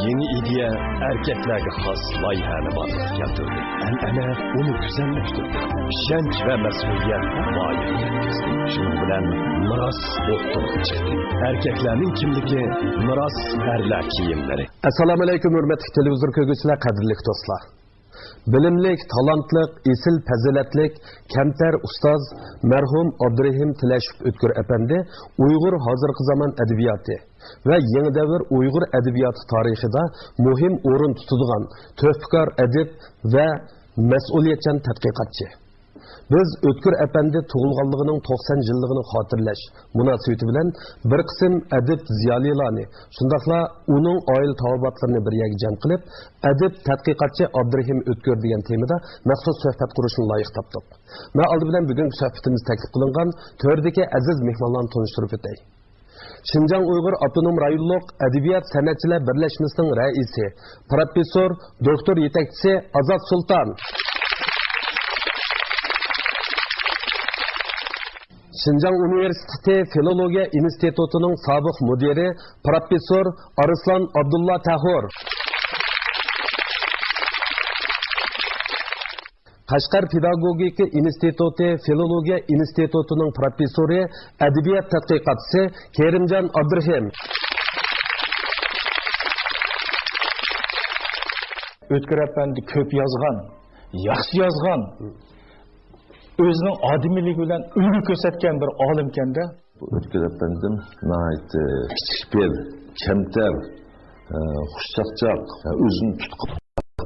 Yeni ideya erkeklerge has layihani varlık getirdi. An'ana onu güzelleştirdi. Şenç ve mesuliyet vaat etti. Şunun bilen miras ortalığa çıktı. Erkeklerin kimligi miras erler kiyimleri. Assalamu alaikum hürmetli televizyon kögüsüler, kadirlik dostlar. Bilimlik, talantlik, isil fazilatlik, kamtar ustoz merhum Abdurahim Tilashov O'tkir Efendi Uyg'ur hozirgi zamon adabiyoti va yangi davr Uyg'ur adabiyoti tarixida muhim o'rin tutadigan tövbekor adib va mas'uliyatchan tadqiqotchi. Biz O'tkir Efendi tug'ilganligining 90 yilligini xotirlash munosabati bilan bir qism adib ziyolilarni, shundaqla uning oila tavobatlarini bir yerga jam qilib, adib tadqiqotchi Abdurahim O'tkir degan temada maxsus suhbat qurishni loyiq topdik. Va oldi bilan bugungi suhbatimiz taklif qilingan to'rdagi aziz mehmonlarni tanishtirib o'tay. Şinjan Uyghur Avtonom Rayonluq Adabiyat San'atçılar Birleşmesining raisi, professor, doktor yetakchisi Azat Sultan. Şinjan Üniversitesi Filologiya İnstitutining sobiq mudiri, professor Arslan Abdulla Tahir. Qashqar Pedagogika Instituti Filologiya İnstitutining professori, adabiyot tadqiqotchisi Kerimjon Abdurahim. O'tkir Efendi ko'p yozgan, yaxshi yozgan, o'zining odimligi bilan ulgu ko'rsatgan bir olimkanda. O'tkir Efendim nəhayət kichikbel, kamtar, xushchaqchaq, o'zini tutqun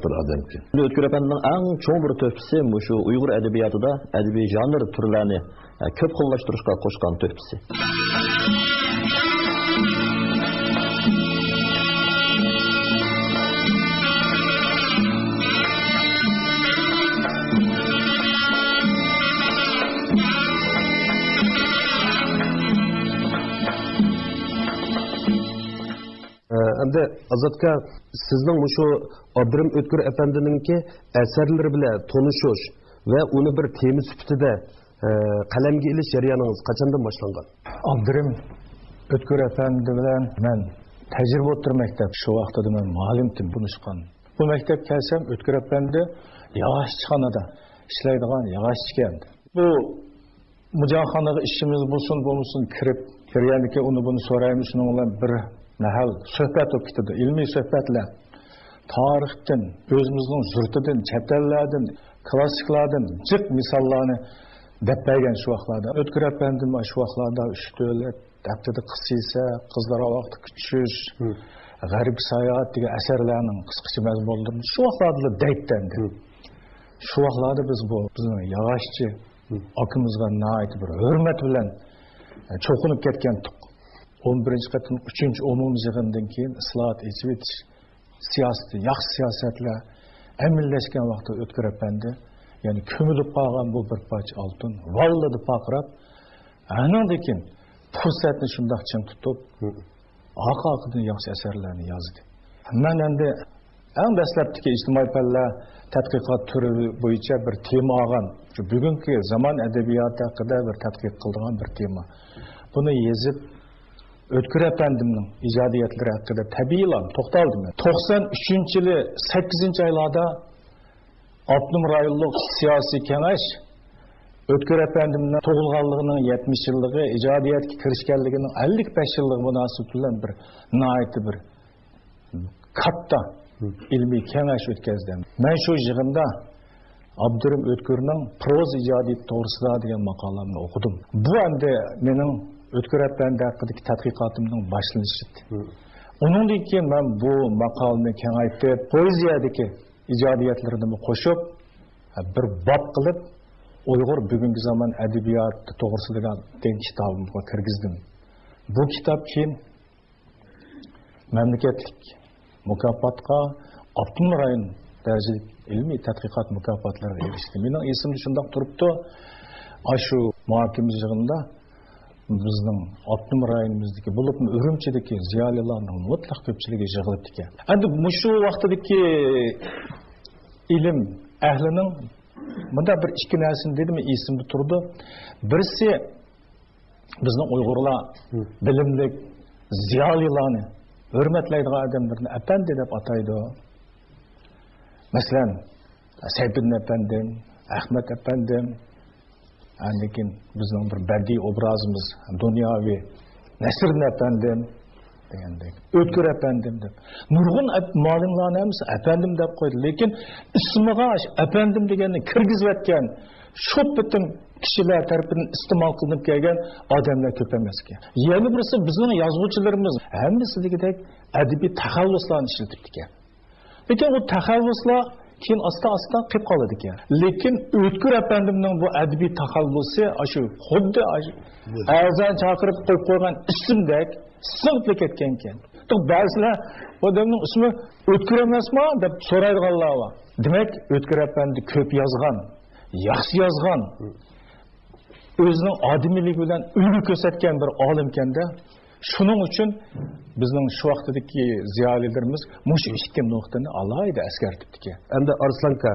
bir odamki. O'tkir Efendining eng cho'ng bir töhfisi shu Uyg'ur adabiyotida adabiy janr turlarini ko'p xillashtirishga qo'shgan töhfisi. Endi Azatka, sizning şu Abdurahim O'tkir Efendininki asarlari bilan tanishish va uni bir tema sifatida qalamga ilish jarayoningiz qachondan boshlangan? Abdurahim O'tkir Efendi bilan men tajriba o'tir maktab shu vaqtda men muallimdim bunishgan. Bu maktab kelsam O'tkir Efendi yog'ochxonada ishlaydigan yog'ochchigan. Bu mujoxonaga ishimiz bo'lsin kirib kirganiki uni buni so'raymiz, shunga bilan bir nahal söhbət olub getirdi, ilmi söhbətlər. Tarixdən, özümüzün zürtüdən, çəpəllərdən, klassiklərdən cıq misallarını dəbbəyən şu vaxtlarda. O'tkir Efendim şu vaxtlarda üstülə dəbdədə qısıysa, qızlara vaxtı küçüş, qərib sayat deyə əsərlərinin qısqıcı məzmunları şu vaxtlarda dəydəndi. Şu vaxtlarda biz bu, bizim yavaşçı akımızға nəhayət bir hörmət bilən çoxunub ketkendik. 11. qatın 3. umum yığından keyin islahat etib siyaseti, yaxşı siyasətlər əmilləşkən vaxtda O'tkir Efendi, yəni kömülüb qalğan bu bir parça altın, valladı paqırab, anandan keyin fürsətni şundaq çın tutub, haqaqıdan yaxşı əsərlərini yazdı. Mən endi ən dəstəbdiki ictimai fənlər tədqiqat türü boyunca bir tema alğan, bugünkü zaman ədəbiyyatı haqqında bir tədqiq qıldığan bir tema. Bunu yazıb O'tkir Efendimning ijodiyatlari haqida tabiiylan to'xtaldim. 93 yili 8 oylarda Avtonom rayonluq siyosiy kengash O'tkir Efendimning tug'ilganligining 70 yilligi, ijodiyatga kirishganligining 55 yilligi munosabati bilan bir nihoyat bir katta ilmiy kengash o'tkazdi. Men shu yig'inda Abdurahim O'tkirning proza ijodiyati to'g'risida degan maqolamni o'qidim. Bu endi mening O'tkir Efendi haqqidagi tadqiqotimning boshlanishidir. Uningdan keyin men bu maqolani kengaytirib, poeziyadagi ijodiyatlarini qo'shib, bir bob qilib, Uyg'ur bugungi zamon adabiyoti to'g'risida degan kitobimga kirgizdim. Bu kitob keyin mamlakatlik mukofotga Avtonom rayon darajali ilmiy tadqiqot mukofotlariga erishdi. Mening esimda shundoq turibdi, shu muhokama yig'inida bizning Avtonom rayonimizdagi bo'lib Urumchidagi ziyolilarning mutlaq ko'pchiligi yig'ilib ekan. Endi shu vaqtdagi ilm ahlining bunda bir ikki narsani dedimi esimda turdi. Birisi bizning Uyg'urlar bilimli ziyolilarni hurmatlaydigan odamlarni apandi deb ataydi. Masalan, Sayfiddin apandim, Ahmad apandim, lekin bizning bir badiiy obrazimiz dunyoviy Nasriddin apandim degandek, O'tkir apandim deb. Nurg'un mo'minlarni ham apandim deb qo'ydi, lekin ismiga apandim deganni kirgizib o'tgan shu bitim kishilar tarafidan iste'mol qilinib kelgan odamlar ko'p emas ekan. Yana birisi bizning yozuvchilarimiz hammasi degidek adabiy taxalluslarni ishlatib ekan. Lekin bu taxalluslar keyin asta-asta qilib qoladi ekan. Lekin O'tkir apandimning bu adabiy taxallusi shu xuddi azan chaqirib qo'yib qo'ygan ismdek singib ketgan ekan. Ba'zilar odamning ismi O'tkir emasmi deb so'raydiganlar bor. Demak, O'tkir apandi ko'p yozgan, yaxshi yozgan, o'zining odimiyligi bilan ulgu ko'rsatgan bir olim ekanda. Shuning uchun bizning shu vaqtdagi ziyolilarimiz mushu ikki nuqtani alohida eskartibdi. Endi Arslanka,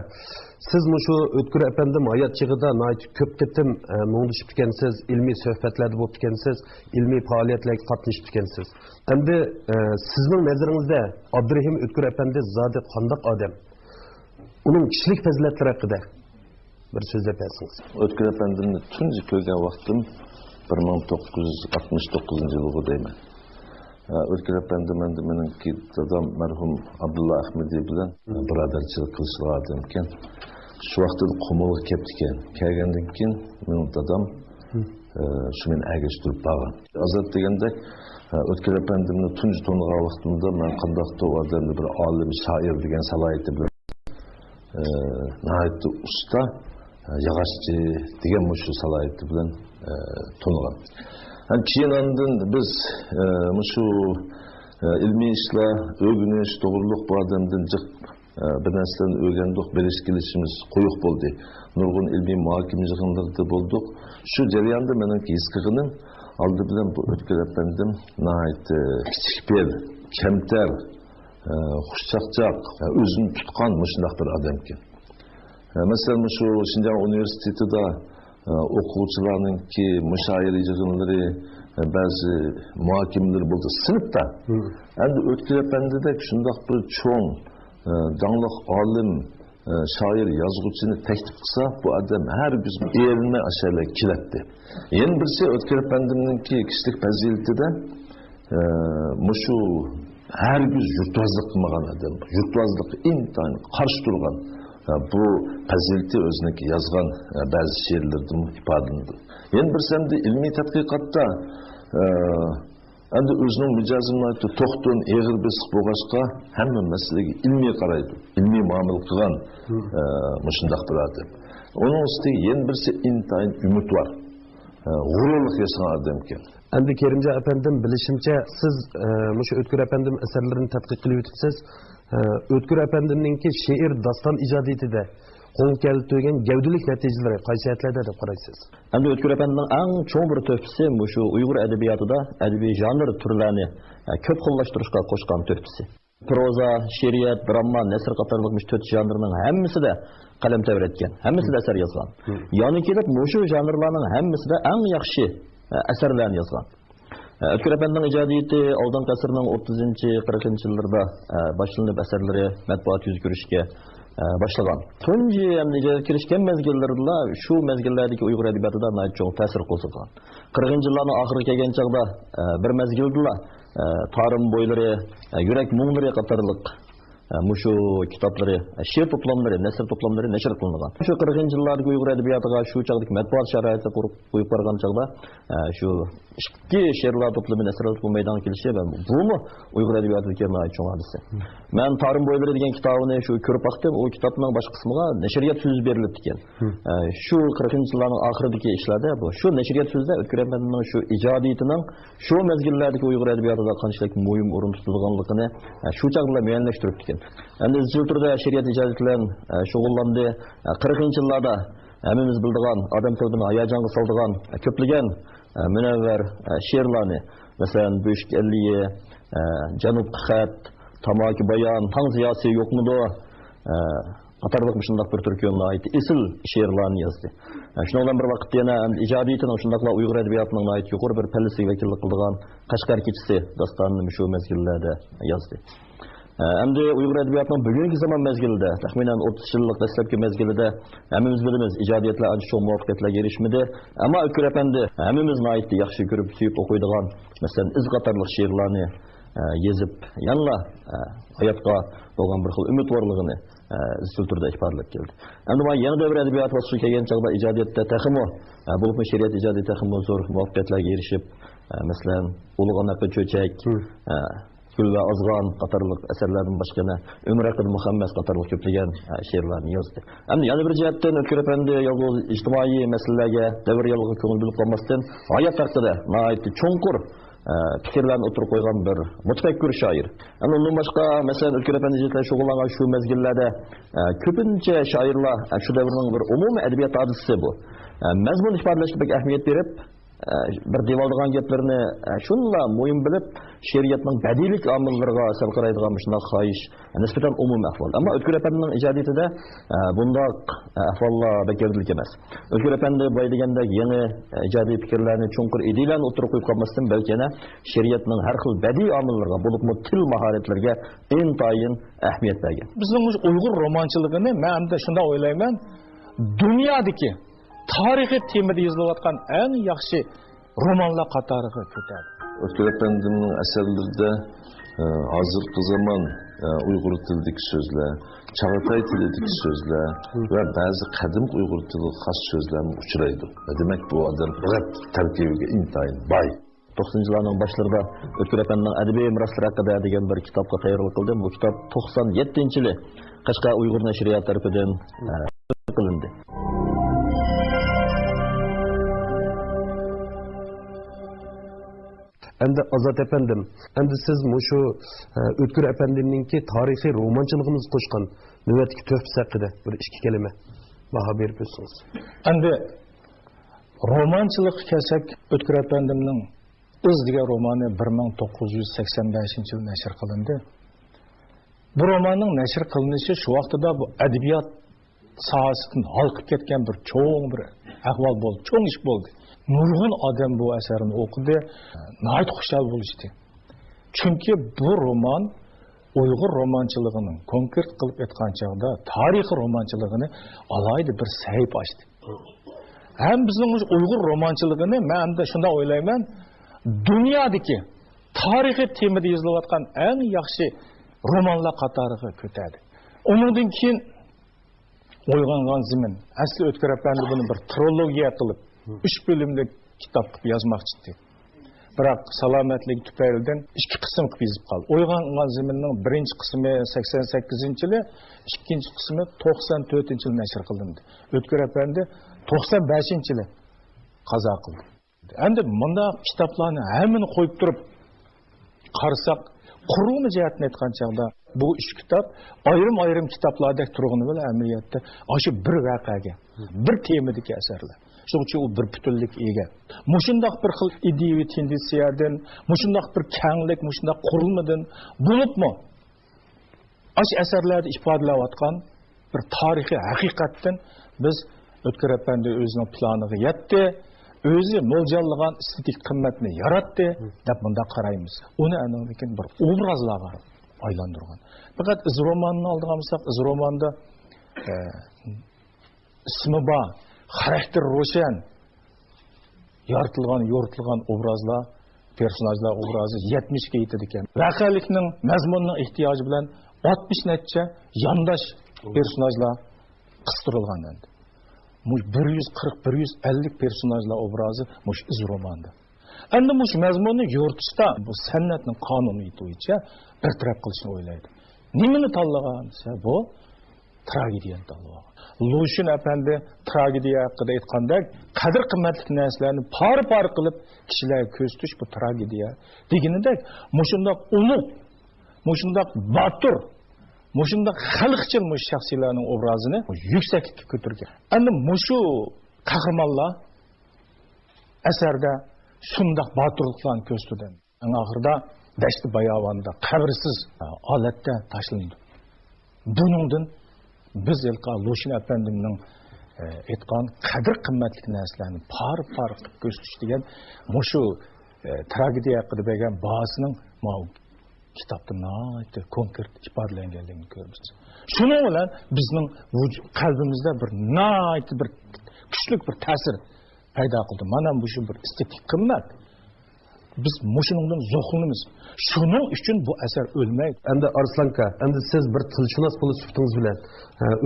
siz mushu O'tkir apandim hayot chig'ida ko'p ketim muңdishib ekansiz, ilmiy suhbatlarda bo'lib ekansiz, ilmiy faoliyatlarga qatnashib ekansiz. Endi sizning nazaringizda Abdurahim O'tkir apandi zodi qanday odam? Uning kishilik fazilatlari haqida bir so'zlab bersangiz. O'tkir apandimni tunji ko'rgan vaqtim 1969 yılғы deyman. O'tkir apandim endi meniki dadam marhum Abdulla Ahmedi bilan birodarchilik qilishgan ekan. Shu vaqtda Qumulga kelibdi ekan. Kelgandan keyin mening dadam shu meni agashtirib borgan. Azat deganda O'tkir apandimni tunji to'nigan vaqtimda men qandaqdir odamni bir olim, shoir degan salohiyati bilan nihoyatda usta yog'ochchi degan shu salohiyati bilan to'nigan. Keyin andin biz shu ilmiy ishlar, o'rganish, to'g'riliq bu odamdan jiq bir narsalarni o'rgandik, berish kelishimiz qo'yiq bo'ldi. Nurg'un ilmiy muhokama yig'inlarida bo'ldik. Shu jarayonda meniki his qilganim oldi bilan bu O'tkir apandim nihoyatda kichik bir, kamtar, xushchaqchaq, o'zini tutgan shunday bir odam ekan. Masalan, shu Şinjan Universitetida o'quvchilarninki mushoira yig'inlari, ba'zi muhokamalar bo'ldi sinfda. Endi O'tkir apandidek shunday bir cho'ng, dangliq olim, shoir, yozuvchini taklif qilsa, bu odam har biz erinma asharlar keladi. Yana birisi O'tkir apandimninki kishilik fazilatida shu har biz yurtvozlik qilmagan odam, yurtvozlikqa intayin qarshi turgan bu fazilati o'ziniki yozgan ba'zi she'rlarda ifodalandi. Yana bir samda ilmiy tadqiqotda endi o'zining mijozini aytdi, to'xtun, eg'ir besiq bo'lg'achqa hamma masalaga ilmiy qaraydi, ilmiy muomala qilgan shundoq bir odam. Uning ustiga yana birisi intayin umid bor, g'ururlik yashagan odam ekan. Endi Kerimjon apandim, bilishimcha siz shu O'tkir apandim asarlarini tadqiq qilib o'tibsiz. O'tkir apandimninki she'r, doston ijodiyatida qo'l keltirgan gavdalik natijalari qaysi jihatlarda deb qaraysiz? Endi O'tkir apandimning eng cho'ng bir to'pisi shu Uyg'ur adabiyotida adabiy janr turlarini ko'p xillashtirishga qo'shgan to'pisi. Proza, she'riyat, drama, nasr qatorliq 4 janrning hammasida qalam tavratgan, hammasida asar yozgan. Ya'ni kelib shu janrlarning hammasida eng yaxshi asarlarni yozgan. O'tkir apandimning ijodiyati oldingi asrning 30-40 yillarda boshlanib asarlari matbuot yuz ko'rishga boshlagan. Tunji hamda ijodga kirishgan mezgillarda shu mezgillardagi Uyg'ur adabiyotida cho'ng ta'sir qo'zg'agan. 40-yillarning oxiriga kelgan chog'da bir mezgilda Tarım boylari, yurak muңlari qatorliq shu kitoblari, she'r to'plamlari, nasr to'plamlari nashr qilingan. Shu 40-yillardagi Uyg'ur adabiyotiga shu chog'dagi matbuot sharoiti qurib qo'yib borgan chog'da shu ikki she'rlar to'plami, nasrlar to'plami maydonga kelishi va bumi Uyg'ur adabiyotidagi cho'ng hadisa. Men Tarım boylari degan kitobini shu ko'rib baqdim, u kitobning bosh qismiga nashriyat so'zi berilibdi ekan. Shu 40-yillarning oxiridagi ishlarda bu shu nashriyat so'zida O'tkir apandimning shu ijodiyatining shu mezgillardagi Uyg'ur adabiyotida qanchalik muhim o'rin tutilganligini shu chog'da muayyanlashtiribdi ekan. Endi izchil turda she'riyat ijodiyati bilan shug'ullandi. 40-yillarda hammamiz bildigan, odam qalbini hayajonga soldigan ko'plagan munavvar she'rlarni, masalan, Bo'shk Alliye, Janub Xat, Tamaki Bayon, Tang ziyasi yo'qmidi, қатарлық мұшындақ бір түркияна ait есіл шиырларын yazdı. Şundan bir vaqt yana ijadiyetinin şundaqla Uyghur edebiyatının ait yuqur bir pallisi vekillik qıldıgan Qashqar keçisi dastanını şu mezgillerde yazdı. Endi Uyghur edebiyatının bugünkü zaman mezgilida, taxminan 30 yıllık dastlabki mezgilida hamimiz bilamiz ijadiyatlar ancha cho'ng muvaffaqiyatlarga erishmadi. Ammo Ökür Efendi hamimizni aytdi, yaxshi ko'rib suyib o'qiydigan, masalan, iz qatorliq she'rlarni yezib, yanla hayotga bo'lgan bir xil umidvorligini izchil turda ifodalab keldi. Endi men yana davr edebiyat bosqichi kelgan chog'da ijodiyatda taxmo, bo'lib she'riyat ijodiyati taxmo zo'r muvaffaqiyatlarga erishib, masalan, Ulug'anaqi cho'chak, Gül ve Azgan qatorliq asarlardan boshqana Ömür Akıl Muhammed qatorliq ko'plagan she'rlarni yozdi. Endi yana bir jihatdan Ökür Efendi yolg'iz ijtimoiy masalalarga davr yolg'iz ko'ngil bilib qolmasdan hayot haqida nihoyatda cho'nqur fikrlarni o'tirib qo'ygan bir mutafakkur shoir. Endi undan boshqa masalan Ökür Efendi jihatlar shug'ullangan shu mezgillarda ko'pincha shoirlar shu davrning bir umumiy adabiyot hodisasi bu. Mazmun ifodalashga pek ahamiyat berib bir devaldigan gaplarni shunla mo'yin bilib she'riyatning badiiylik omillariga asar qaraydigan shunday xohish nisbatan umumiy ahvol. Ammo Ökür Efendining ijodiyatida bundoq ahvollar bekarlik emas. Ökür Efendi boy degandek yangi ijodiy fikrlarni cho'nqur ideyalarni o'tirib qo'yib qolmasdan balki yana she'riyatning har xil badiiy omillariga bo'libmi til mahoratlariga intayin ahamiyat bergan. Bizning Uyg'ur romanchiligini men hamda shunday o'ylayman, dunyodagi tarixiy temada yozilayotgan eng yaxshi romanlar qatoriga ko'tardi. Ökür Efendi'nin eserlerinde hazırki zaman Uygur tilideki sözler, Çağatay tilideki sözler ve bazı kadim Uygur tili has sözlerine uçuraydı. Demek bu adam rap terkibiga intayin bay. 90'ların başlarında Ökür Efendi'nin edebi mirasları hakkında degan bir kitapga tayyorlik qildim. Bu kitap 97-yili Qashqar Uyghur nashriyat tarafidan qilindi. Endi Azat efendim, endi siz şu Ötkür Efendi'ninki tarihi romançılığımız koşkan nöbetki töhfesi hakkında bir iki kelime baha berip ötsünüz. Endi romançılık kelsek Ötkür Efendi'nin Iz degan romanı 1985 yıl neşr kılındı. Bu romanın neşr kılınışı şu vaqtida bu edebiyat sahasından halkıp ketken bir çoğun bir ahval oldu, çoğun iş oldu. Nurgun adam bu eserini okudu, nayet hoşal buluştu. Çünkü bu roman Uyghur romançılığının konkret kılıp etken çağda tarihi romançılığını alaydı bir sahip açtı. Hem bizim Uyghur romançılığını ben de şunda oylayman, dünyadaki tarihi temada yozilayotgan en yaxshi romanlar qatoriga ko'tardi. Ondan keyin O'yg'ongan zimin. Asli Ötkür Efendi buni bir trilogiya qilib 3 bölümlük kitap yazmoqchi edi. Biroq salomatlik tufaylidan 2 qism qilib yozib qoldi. O'yg'ongan ziminning birinchi qismi 88-yili, ikkinchi qismi 94-yili nashr qilindi. Ötkür Efendi 95-yili qazo qildi. Endi bunda kitaplarni hammani qo'yib turib qarasak, qurulma jihatini aytgan chog'da bu 3 kitap ayrim kitaplardek turg'ini bilan amaliyotda shu bir voqeaga, bir temadagi asarlar. Shuning uchun u bir butunlik ega. Mushundoq bir xil ideyaviy tendensiyadan, mushundoq bir kenglik, mushundoq qurilmadan bo'libmi? Shu asarlarda ifodalayotgan bir tarixiy haqiqatdan biz Ötkür Efendi o'zining planiga yetdi. Özü mo'ljallagan estetik qimmatni yaratdi deb bunda qaraymiz. Uni aniqlikin bir obrazlarga aylantirgan. Faqat iz romanini oldigan bo'lsak, iz romanda ismi bor, xarakter ro'shan, yo'ritilgan obrazlar, personajlar obrazi 70 ga yetadi ekan. Voqelikning mazmunining ehtiyoji bilan 60 necha yondosh personajlar qistirılgan endi. 140-150 personajlar obrazı muş iz romanda. Endi muş mazmunni yo'ritishda bu san'atning qonuni bo'yicha bir taraf qilishni o'ylaydi. Nimani tanlagan? Bu tragediyani tanlagan. Lushin Efendi tragediya haqida aytgandek, qadr qimmatli narsalarni par qilib kishilarga ko'z tutish bu tragediya. Deganidek, mushundoq ulug', mushundoq botur, mushunda xalqchil mush shaxsiylarning obrazini yuksaklikka ko'targan. Endi mushu qahramonlar asarda shundoq boturliklarni ko'rsatadi. Oxirida Dashti bayovonda qabrsiz holatda tashlanadi. Buningdan biz ilqa Lushin efendimning aytgan qadr qimmatli narsalarni par qilib ko'rsatish degan mushu tragediya haqida bergan bahosining kitobda nihoyatda konkret ifodalanganligini ko'ramiz. Shuning bilan bizning qalbimizda bir nihoyatda bir kuchli bir ta'sir paydo qildi. Mana bu shu bir estetik qimmat. Biz mushuningdan zo'qlanamiz. Shuning uchun bu asar o'lmaydi. Endi Arslanka, endi siz bir tilshunos bo'lib chiqdingiz bilan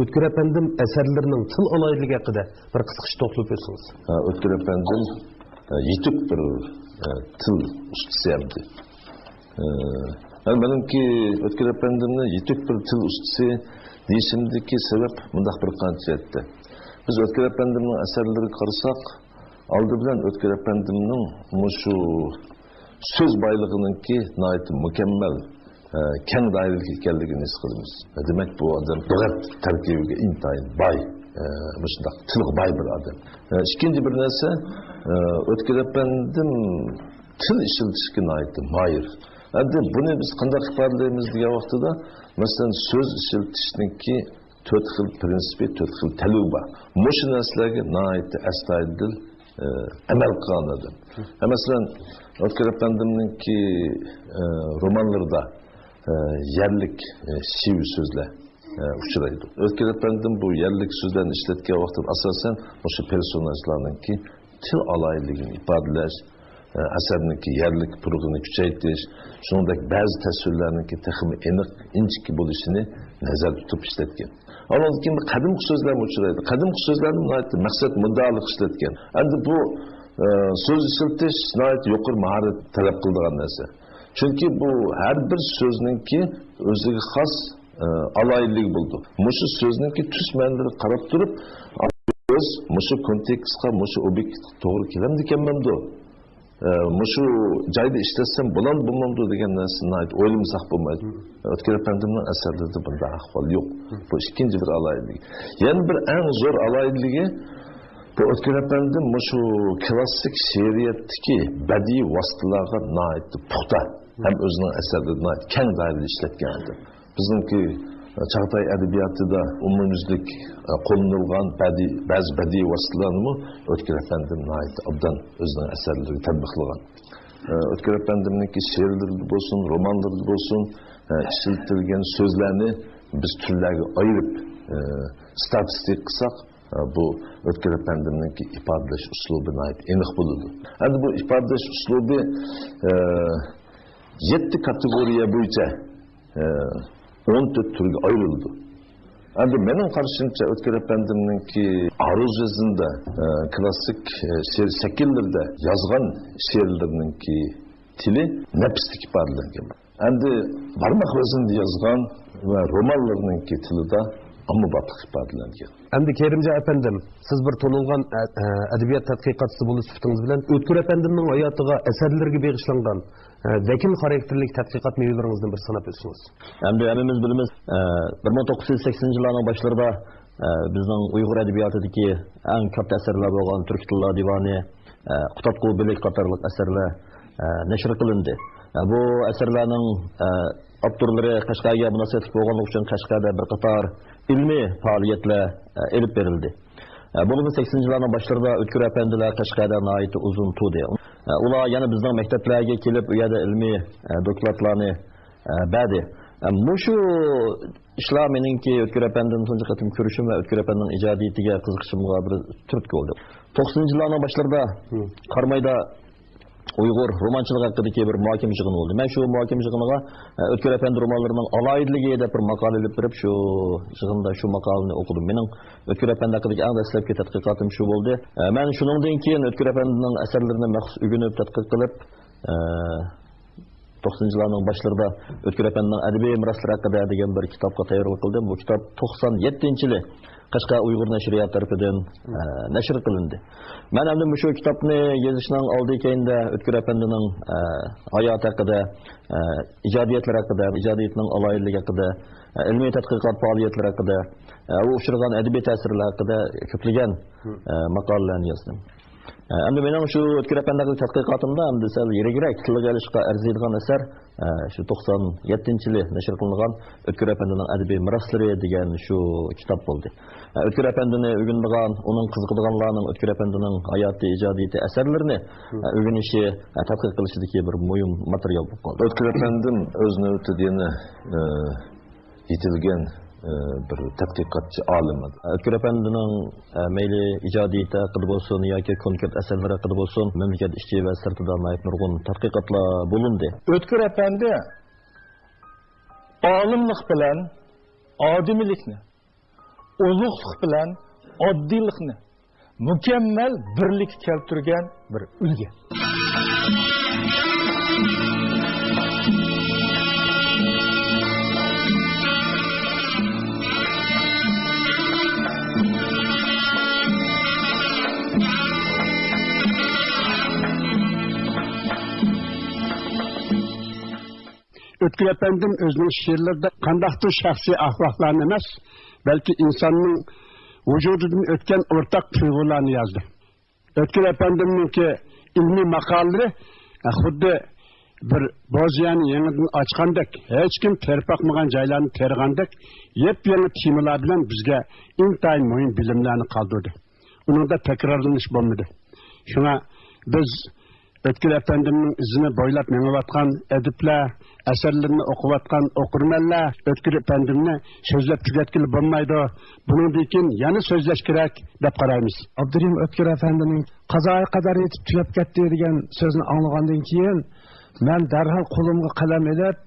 O'tkir apandim asarlarining til aloyligi haqida bir qisqacha to'xtalib o'tsangiz. O'tkir apandim yetuk bir til ustasi edi. Benimki O'tkir apandimni yetuk bir til ustasi deyishimdagi sabab bundaq bir qancha etdi. Biz O'tkir apandimning asarlariga qarasak, oldi bilan O'tkir apandimning mushu söz baylig'ininki nihoyat mukammal keng doiralik ekanligini his qilamiz. Demak bu odam lug'at tarkibiga intayin boy, shundoq tiliq boy bir odam. Ikkinchi bir narsa, O'tkir apandim til ishlatishga nihoyat moyir. Endi buni biz qanday ifodalaymiz degan vaqtida, masalan, so'z ishlatishningki 4 xil prinsipi, 4 xil talab bor. Mushu narsalarga nihoyat astoydil amal qilgan odam. Masalan, O'tkir apandimninki romanlarida yerlik shiv so'zlar uchraydi. O'tkir apandim bu yerlik so'zlarni ishlatgan vaqtida asosan o'sha personajlarninki til aloyligini ifodalash, asarniki yerlik turg'ini kuchaytirish, shuningdek ba'zi tasvirlarniki texmi aniq, inchki bo'lishini nazarda tutib ishlatgan. Ondan keyin qadimgi so'zlar uchraydi. Qadimgi so'zlarni maqsad muddaoliq ishlatgan. Endi bu so'z ishlatish nihoyat yuqori mahorat talab qiladigan narsa. Chunki bu har bir so'zningki o'ziga xos aloylik bo'ldi. Mushu so'zningki tus ma'nolariga qarab turib, o'z mushu kontekstga, mushu obyektga to'g'ri kelamdi ekanman-da. Mushu joyda ishlatsam bo'lmamdi degan narsani o'ylamasak bo'lmaydi. O'tkir apandimning asarlarida bunday ahvol yo'q. Bu ikkinchi bir aloylik. Yana bir eng zo'r aloyligi bu O'tkir apandim mushu klassik she'riyatdagi badiiy vositalarga nihoyat puxta ham o'zining asarlarini keng doirada ishlatgan edi. Bizningki Çağatay edebiyatida umumyüzlük qo'llanilgan ba'zi badiiy vositalarni O'tkir apandim nihoyat obdan o'zining asarlariga tatbiqlagan. O'tkir apandimniki she'rlarida bo'lsin, romanlarda bo'lsin, ishlatilgan so'zlarni biz turlarga ayirib statistik qilsak, bu O'tkir apandimniki ifodalash uslubi nihoyat aniq bo'ladi. Endi bu ifodalash uslubi 7 kategoriya bo'yicha 14 turga ayrıldı. Endi mening qarashimcha O'tkir apandimninki aruz yazında klassik she'r shakllarda yozgan she'rlarninki tili nafslik ifodalangan. Endi barmoq vazinde yozgan va romanlarninki tilida ommaboplik ifodalangan. Endi Kerimjon apandim, siz bir to'nilgan adabiyot tadqiqotchisi bo'lib chiqdingiz bilan O'tkir apandimning hayotiga, asarlariga bag'ishlangan vakil xarakterlik tadqiqot mevzularingizdan bir sanab o'tsangiz. Endi hammamiz bilamiz, 1980-yillarning boshlarida bizning Uyg'ur adabiyotidagi eng katta asarlar bo'lgan Turk tilli divani, Qutatqu bilik qatorliq asarlar nashr qilindi. Bu asarlarning avtorlari Qashqarga munosabat bo'lganligi uchun Qashqarda bir qator ilmiy faoliyatlar olib berildi. Bunun 80-yillarning boshlarida O'tkir apandilar Qashqarda nihoyat uzun turdi. Ular yana bizning maktablarga kelib, u yerda ilmiy dokladlarni berdi. Mushu ishlar meningki O'tkir apandimni tunji qatim ko'rishim va O'tkir apandining ijodiyatiga qiziqishimga bir turtki bo'ldi. 90-yillarning boshlarida Qarmayda Uyg'ur romanchilik haqidagi bir muhokama yig'ini bo'ldi. Men shu muhokama yig'iniga O'tkir apandi romanlarining aloyidligi deb bir maqola olib berib, shu yig'inda shu maqolani o'qidim. Mening O'tkir apandi haqidagi eng dastlabki tadqiqotim shu bo'ldi. Men shuningdan keyin O'tkir apandining asarlarini maxsus o'rganib tadqiq qilib, 90-yillarning boshlarida O'tkir apandining adabiy meroslari haqida degan bir kitobga tayyorlik qildim. Bu kitob 97-yili Qashqar Uyg'ur nashriyat tarafidan nashr qilindi. Men endi shu kitobni yozishning oldikayinda O'tkir apandining hayoti haqida, ijodiyatlari haqida, ijodiyatining aloyidligi haqida, ilmiy tadqiqot faoliyatlari haqida, u uchragan adabiy ta'sirlar haqida ko'plagan maqolalarni yozdim. Endi mening shu o'tkir apandagi tadqiqotimda endi sal yirikroq tilga olishga arziydigan asar shu 97-yili nashr qilingan O'tkir apandining adabiy miroslari degan shu kitob bo'ldi. O'tkir apandini o'rganadigan, uning qiziqadiganlarning O'tkir apandining hayoti, ijodiyati asarlarini o'rganishi, tadqiq qilishidagi bir muhim material bo'lib qoldi. O'tkir apandim o'z navbatida yana yetilgan bir tadqiqotchi olim edi. O'tkir apandining mayli ijodiyati haqida bo'lsin yoki konkret asarlar haqida bo'lsin, mamlakat ichki va sirtida nurg'un tadqiqotlar bo'lindi. O'tkir apandi olimlik bilan odimlikni, ulug'lik bilan oddiylikni mukammal birlik keltirgan bir ulgi. O'tkir apandim o'zining she'rlarida qandaqdir shaxsiy ahvollarni emas, balki insonning vujudidan o'tgan o'rtaq tuyg'ularni yozdi. O'tkir apandimningki ilmiy maqolalari xuddi bir bo'ziyani yangidan ochgandek, hech kim terpaqmagan joylarni tergandek, yep-yangi temalar bilan bizga intayin muhim bilimlarni qoldirdi. Uningda takrorlanish bo'lmadi. Shuna biz O'tkir apandimning izini bo'ylab menayotgan adiblar, asarlarini o'qiyotgan o'qirmanlar O'tkir apandimni so'zlab tugatgili bo'lmaydi. Bundan keyin yana so'zlash kerak deb qaraymiz. Abdurim O'tkir apandining qazoyi qadar yetib tugab ketdi degan so'zni anglagandan keyin men darhol qo'limga qalam olib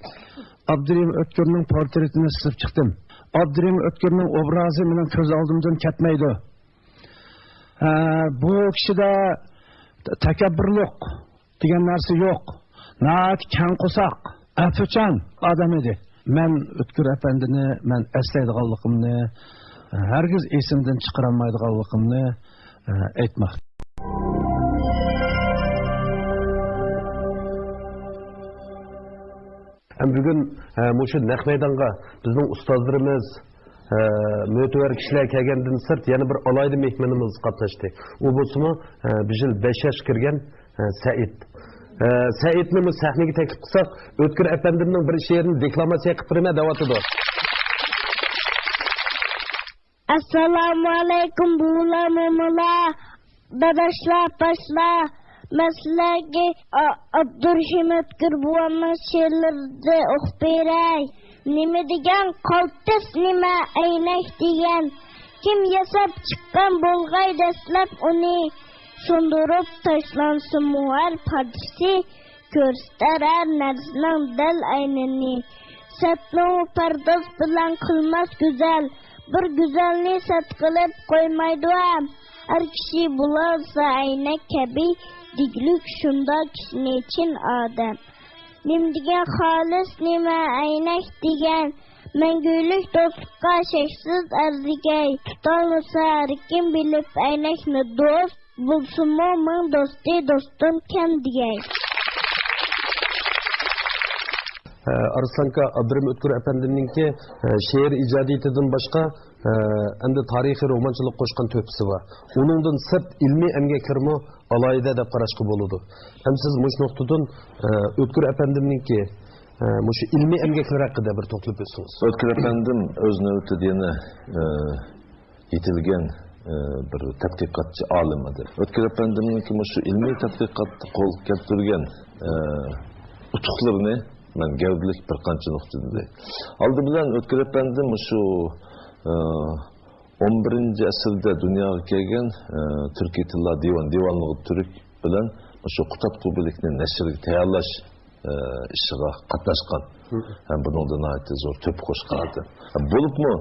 Abdurim O'tkirning portretini chizib chiqdim. Abdurim O'tkirning obrazi bilan ko'z oldimdan ketmaydi. Bu kishida takabburlik degan narsa yo'q. Nat kang qo'saq, afuchan odam edi. Men O'tkir apandini men eslaydiganligimni, hargiz esimdan chiqarolmaydiganligimni aytmoqda. Hem bugün şu naq maydonga bizning ustozlarimiz mötəvər kişilər kelgandan sırt yana bir alayda mehmanimiz qatnashdi. U bo'lsa-mu bir yil 5 yosh kirgan Said. Saidni bu sahnaga taklif qilsak, O'tkir apandimning bir she'rini deklamasiya qilib berma da'vatidir. Assalomu alaykum bulamlar, dadaşlar, başlar. Maslagi Abdurrahim O'tkir buvamning she'rlarida o'qib beray. Nima degan qaltis, nima aynak degan. Kim yasab chiqqan bo'lg'ay dastlab uni so'ndirib tashlansin muar pardisi ko'rsatar narsaning dal aynini. Satnov pardoz bilan qilmas go'zal, bir go'zalni sat qilib qo'ymaydi ham. Har kishi bo'lsa aynak kabi diglik shunda kishini chin odam. Nim degan xolis, nima aynak degan. Mangulik do'stlikqa cheksiz arzigay. Tutolmasa har kim bilib aynakni do'st, bo'lsinmi ming do'sti do'stim kam degay. Arslanka Abdurim O'tkir apandimninki she'r ijodiyatidan boshqa endi tarixiy romanchilik qo'shgan to'pisi bor. Uningdan sirt ilmiy emgaklarmi alayda deb qarashga bo'ladi. Ham siz mush nuqtadan O'tkir apandimninki mush ilmiy emgaklar haqida bir to'xtalib o'tsangiz. O'tkir apandim o'z navbatida yana yetilgan bir tadqiqotchi olim edi. O'tkir apandimninki shu ilmiy tadqiqotni qo'l keltirgan utuqlarini men gavdlik bir qancha nuqtada. Oldi bilan O'tkir apandim shu 11-asrda dunyoga kelgan Turkiy tillar divanligi turk bilan shu Qutatqubilikni nashrga tayyorlash ishiga qatnashgan. Ham bundan aytdi zo'r to'p qo'shqadi. Bo'libmi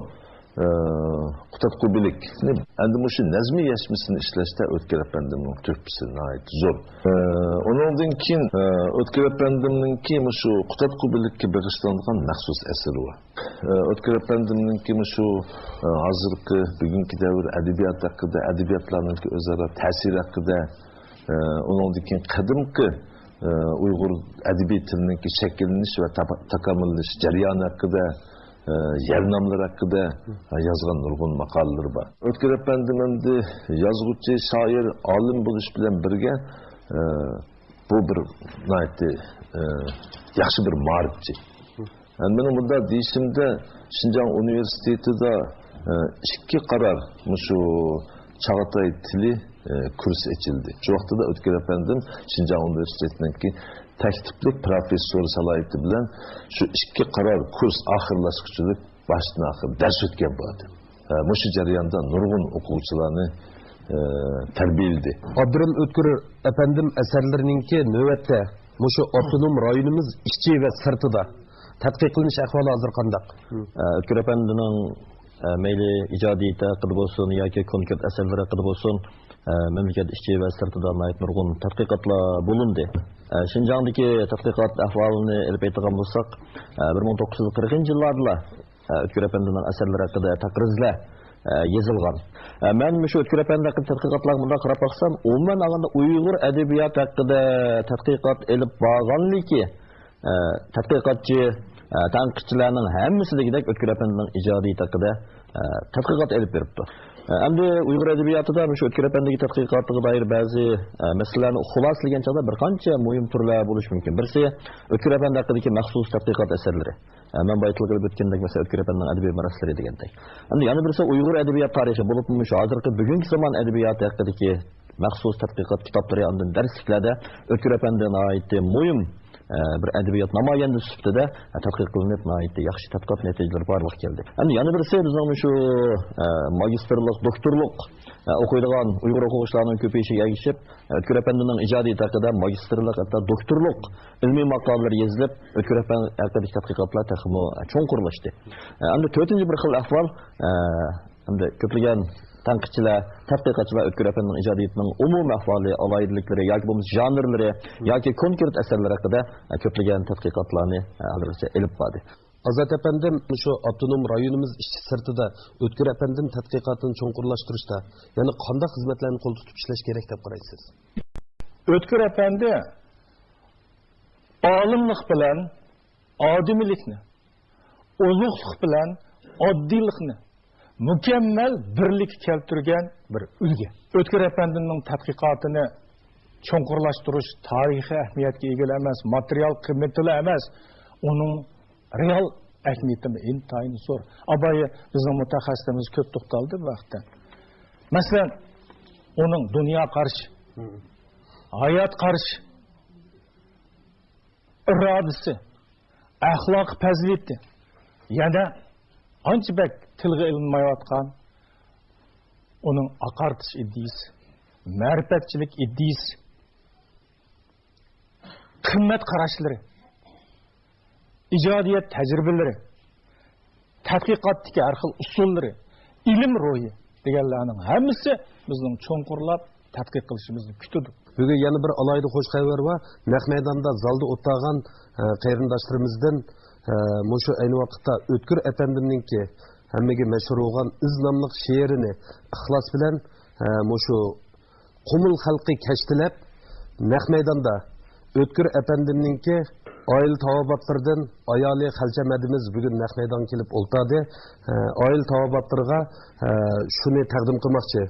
Qutatqubilikni endi shu nazmiy yashmasini ishlashda O'tkir apandimning to'pisi aytdi zo'r. Ondan keyin O'tkir apandimninki shu Qutatqubilikka bag'ishlangan maxsus asari bor. O'tkir apandimninki shu hozirgi bugungi davr adabiyot haqida, adabiyotlarning o'zaro ta'siri haqida, ondan keyin qadimgi Uyg'ur adabiy tilining shakllanish va takomillanish jarayoni haqida yer namları hakkında yazgan nurgun makaleleri var. Ötkür efendim endi yazgıcı, şair, alim buluş bilen birge bu bir yaxşı bir marifçi. Yani benim burada deyişimde Şinjan Üniversitesi'de iki karar şu Çağatay Tili kurs açıldı. Şu vakti de Ötkür efendim Şinjan Üniversitesi'ndeki tekniklik profesör salayeti bilen şu iki karar kurs ahırlaşıkçılık baştan ahır ders ötken vardı. Bu jarayanda nurgun okuvchilarni terbiyeledi. Abdurrahim Ötkür efendim eserlerininki nöbette şu otonom rayonumuz içi ve sırtıda tadqiq qilinish ahvoli hozir qandaq? Ötkür efendinin meyli ijodiyati haqida bo'lsin yoki konkret asarlari haqida bo'lsin memleket içi ve sırtıda ait nurgun tadqiqotlar bo'lindi. Şinjandagi tadqiqot ahvolini elib aytgan bo'lsak 1940 yillarda Ötkür efendinin asarlari haqida taqrizlar yazılgan. Ben şu Ötkür efendi haqida tadqiqotlarga qarab baksam, umuman olganda Uyg'ur adabiyot haqida tadqiqot elib borganligi tadqiqotchi tanqidchilarning hammasidagidek Ötkür efendining ijodiyati haqida tadqiqot elib beribdi. Endi Uyg'ur adabiyotida shu Ötkür efendiga tadqiqotiga doir ba'zi masalalarni xuloslagan chog'da bir qancha muhim turlar bo'lishi mumkin. Birisi Ötkür efendi haqidagi maxsus tadqiqot asarlari. Men baytlik qilib o'tgandek mesela Ötkür efendining adabiy miraslari degandek. Endi yana birisi Uyg'ur adabiyot tarixi bo'lib, shu hozirgi bugungi zamon adabiyoti haqidagi maxsus tadqiqot kitoblari andin darsliklarda Ötkür efendiga oid muhim bir adabiyot namoyandasi sifatida tadqiq qilinib, yaxshi tadqiqot natijalari barliq keldi. Endi yana birisi bizning shu magistrlik, doktorlik o'qiydigan Uyg'ur o'quvchilarning ko'payishiga ergishib, Ötkür efendining ijodiyati haqida magistrlik, hatto doktorlik ilmiy maqolalar yozilib, Ötkür efendi haqidagi tadqiqotlar taxmo cho'nqurlashdi. Endi to'rtinchi bir xil ahvol, endi ko'plagan tanqidchilar, tadqiqotchilar Ötkür efendining ijodiyatining umumiy ahvoli, alayidliklari yoki bo'lmasa janrlari yoki konkret asarlar haqida ko'plagan tadqiqotlarni hozircha elib bordi. Azat efendim şu avtonom rayonumuz işçi sırtıda Ötkür efendim tadqiqotini cho'nqurlashtirishda yani qanday xizmatlarni qo'l tutib ishlash kerak deb qaraysiz? Ötkür efendi olimlik bilan odimlikni, ulug'lik bilan oddiylikni mükemmel birlik keltirgen bir ülge. Ötkür efendinin tadqiqotini cho'nqurlashtirish tarixiy ahamiyatga ega emas, material qiymatli emas, onun real ahamiyati intayin zo'r. Abayı bizning mutaxassisimiz ko'p to'xtaldi bu vaqtda. Masalan, onun dünya qarshi, hayat qarshi, irodasi, axloq fazilati, yana ancha bak tilga ilinmayotgan onun aqartish iddisi, ma'rifatchilik iddisi, qimmat qarashlari, ijodiyat tajribalari, tadqiqotdagi har xil usullari, ilm ro'yi deganlarning hammasi bizning cho'nqurlab tadqiq qilishimizni kutadi. Bugun yana bir alayda xo'sh xabar va naq maydonda zalda o'tirgan qarindoshlarımızdan mushu ayni vaqtda Ötkür efendimninki hammaga mashhur bo'lgan iz nomli she'rini ixlos bilan mushu qumul xalqi kashtilab naq maydonda Ötkür efendimninki oil tavobatlardan ayoli xalchamadimiz bugun naq maydon kelib o'ltadi. Oil tavobatlarga shuni taqdim qilmoqchi.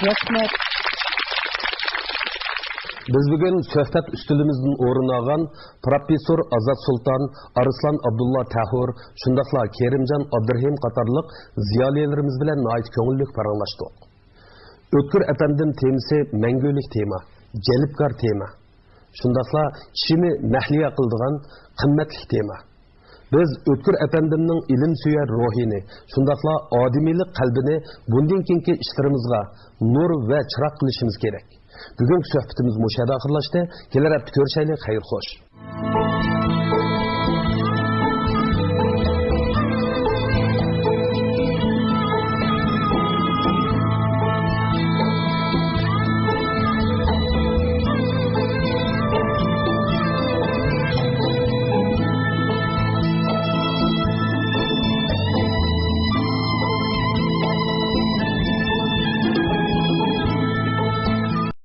Rahmat. Biz bugün söhbət üstülümüzün o'rin olgan Professor Azat Sultan, Arslan Abdullah Tahur, shundaqla Kerimjon Abdurahim qatorliq ziyolilarimiz bilan nihoyat ko'ngillik paranglashdik. Ötkür efendim temisi mangulik tema, jalbkor tema. Shundaqla kishini mahliya qildigan qimmatli tema. Biz Ötkür efendimning ilm suyar ruhini, shundaqla odimiylik qalbini bundan keyingi ishlarimizga nur va chiroq qilishimiz kerak. Bugünkü söhbetimiz müşahede akırlaştı. Gelir hafta görüşeyle hayır hoş.